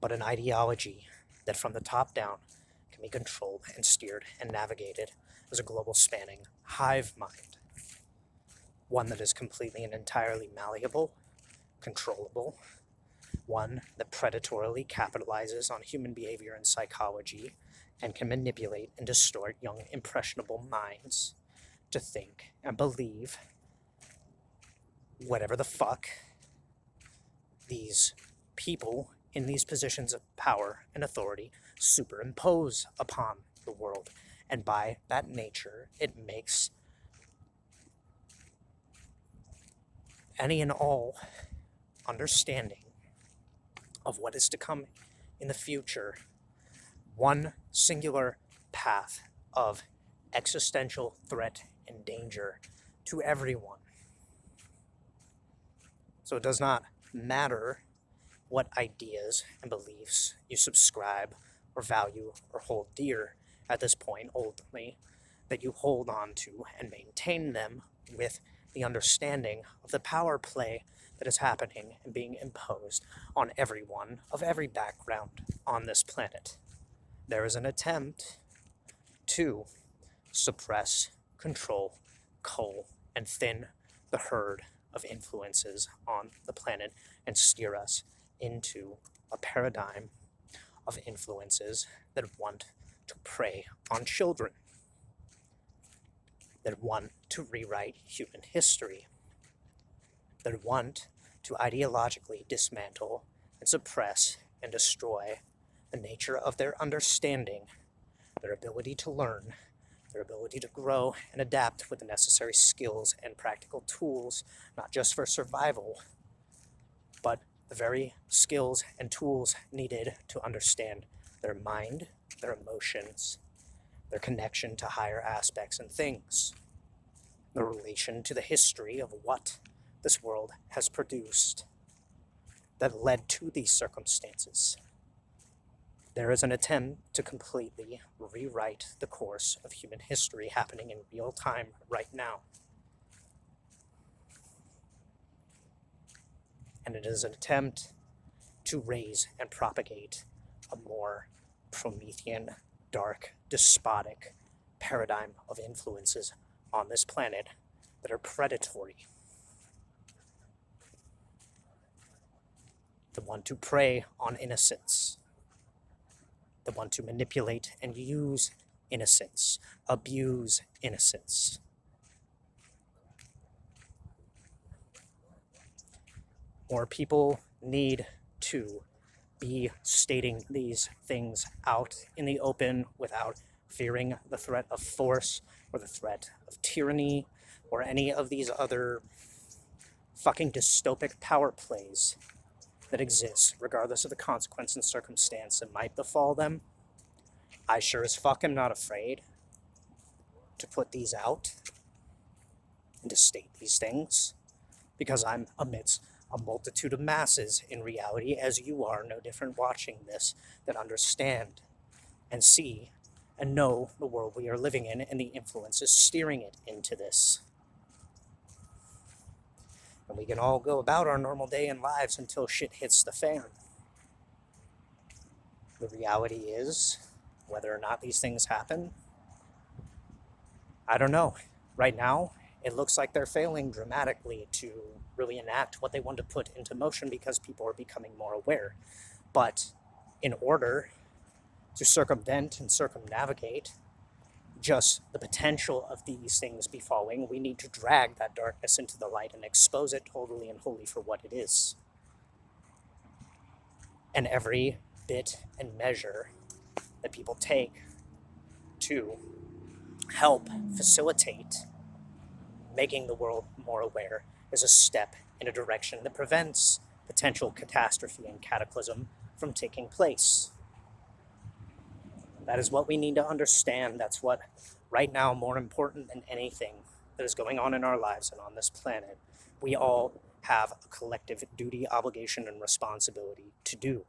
but an ideology that from the top down can be controlled and steered and navigated as a global spanning hive mind. One that is completely and entirely malleable, controllable, one that predatorily capitalizes on human behavior and psychology and can manipulate and distort young, impressionable minds to think and believe whatever the fuck these people in these positions of power and authority superimpose upon the world. And by that nature, it makes any and all understanding of what is to come in the future one singular path of existential threat and danger to everyone. So it does not matter what ideas and beliefs you subscribe or value or hold dear at this point, ultimately, that you hold on to and maintain them with the understanding of the power play that is happening and being imposed on everyone of every background on this planet. There is an attempt to suppress, control, cull, and thin the herd of influences on the planet and steer us into a paradigm of influences that want to prey on children, that want to rewrite human history, that want to ideologically dismantle and suppress and destroy the nature of their understanding, their ability to learn, their ability to grow and adapt with the necessary skills and practical tools, not just for survival, but the very skills and tools needed to understand their mind, their emotions, their connection to higher aspects and things, the relation to the history of what this world has produced that led to these circumstances. There is an attempt to completely rewrite the course of human history happening in real time right now. And it is an attempt to raise and propagate a more Promethean, dark, despotic paradigm of influences on this planet that are predatory, that want to prey on innocence, that want to manipulate and use innocence, abuse innocence. More people need to be stating these things out in the open without fearing the threat of force or the threat of tyranny or any of these other fucking dystopic power plays that exist, regardless of the consequence and circumstance that might befall them. I sure as fuck am not afraid to put these out and to state these things, because I'm amidst a multitude of masses in reality, as you are, no different watching this, that understand and see and know the world we are living in and the influences steering it into this. And we can all go about our normal day and lives until shit hits the fan. The reality is, whether or not these things happen, I don't know. Right now, it looks like they're failing dramatically to really enact what they want to put into motion because people are becoming more aware. But in order to circumvent and circumnavigate just the potential of these things befalling, we need to drag that darkness into the light and expose it totally and wholly for what it is. And every bit and measure that people take to help facilitate making the world more aware is a step in a direction that prevents potential catastrophe and cataclysm from taking place. That is what we need to understand. That's what, right now, more important than anything that is going on in our lives and on this planet, we all have a collective duty, obligation, and responsibility to do.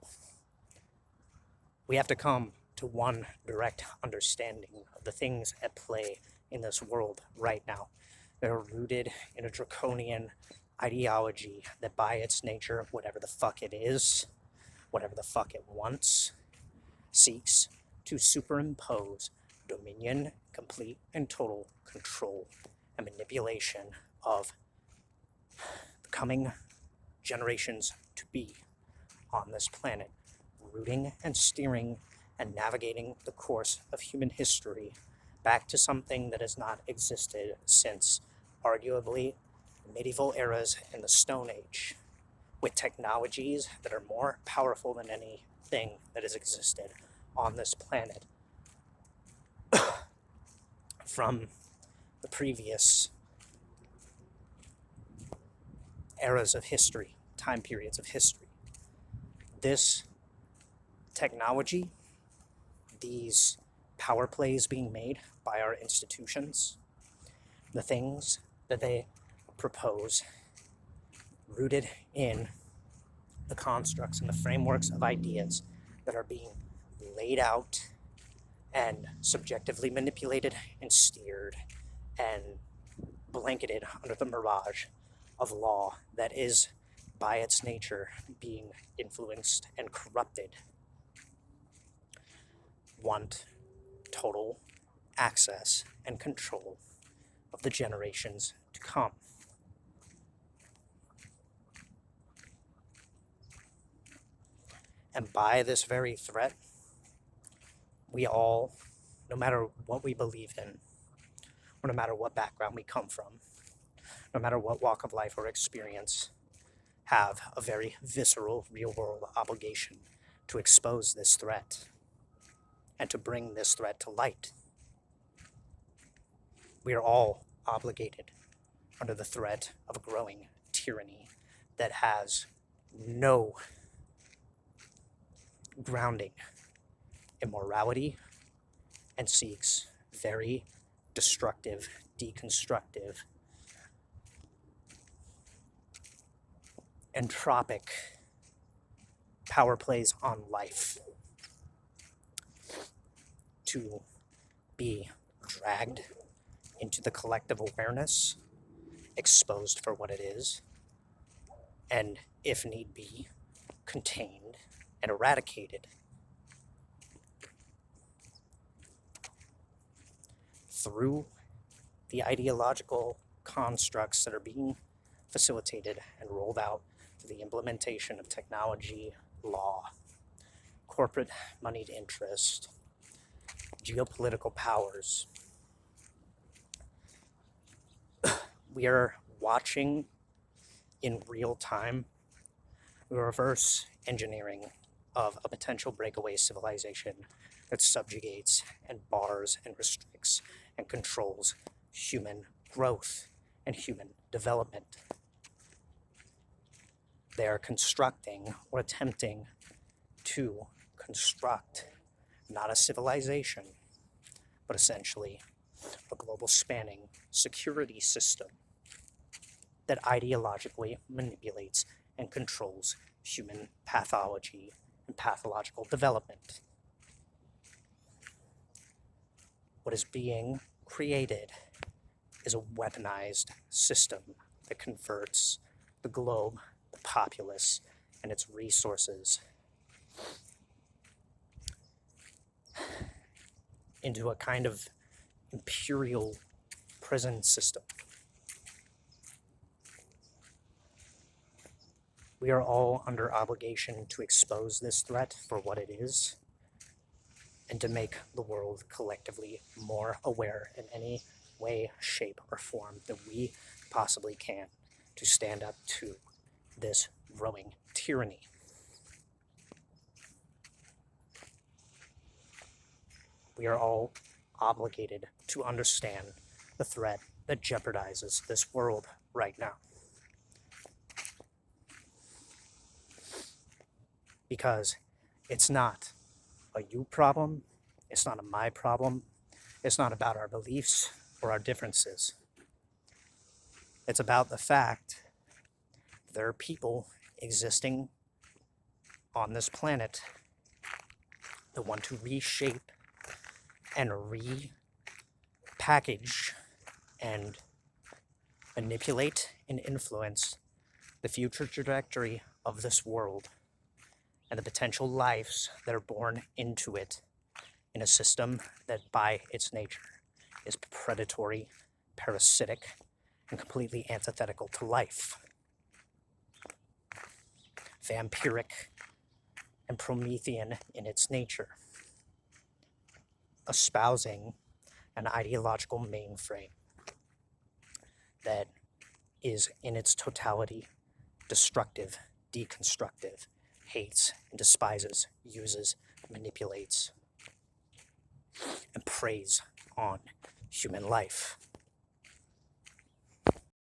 We have to come to one direct understanding of the things at play in this world right now. They're rooted in a draconian ideology that by its nature, whatever the fuck it is, whatever the fuck it wants, seeks to superimpose dominion, complete and total control, and manipulation of the coming generations to be on this planet, rooting and steering and navigating the course of human history back to something that has not existed since arguably medieval eras in the Stone Age, with technologies that are more powerful than anything that has existed on this planet from the previous eras of history, time periods of history. This technology, these power plays being made by our institutions, the things that they propose, rooted in the constructs and the frameworks of ideas that are being laid out and subjectively manipulated and steered and blanketed under the mirage of law that is, by its nature, being influenced and corrupted, want total access and control of the generations to come. And by this very threat, we all, no matter what we believe in, or no matter what background we come from, no matter what walk of life or experience, have a very visceral, real-world obligation to expose this threat and to bring this threat to light. We are all obligated under the threat of a growing tyranny that has no grounding in morality and seeks very destructive, deconstructive, entropic power plays on life to be dragged into the collective awareness, exposed for what it is, and, if need be, contained and eradicated through the ideological constructs that are being facilitated and rolled out through the implementation of technology, law, corporate moneyed interest, geopolitical powers. We are watching in real time the reverse engineering of a potential breakaway civilization that subjugates and bars and restricts and controls human growth and human development. They are constructing or attempting to construct not a civilization, but essentially a global spanning security system that ideologically manipulates and controls human pathology and pathological development. What is being created is a weaponized system that converts the globe, the populace, and its resources into a kind of imperial prison system. We are all under obligation to expose this threat for what it is and to make the world collectively more aware in any way, shape, or form that we possibly can to stand up to this growing tyranny. We are all obligated to understand the threat that jeopardizes this world right now. Because it's not a you problem, it's not a my problem, it's not about our beliefs or our differences. It's about the fact there are people existing on this planet that want to reshape and repackage and manipulate and influence the future trajectory of this world and the potential lives that are born into it in a system that by its nature is predatory, parasitic, and completely antithetical to life. Vampiric and Promethean in its nature, espousing an ideological mainframe that is in its totality destructive, deconstructive, hates and despises, uses, manipulates, and preys on human life.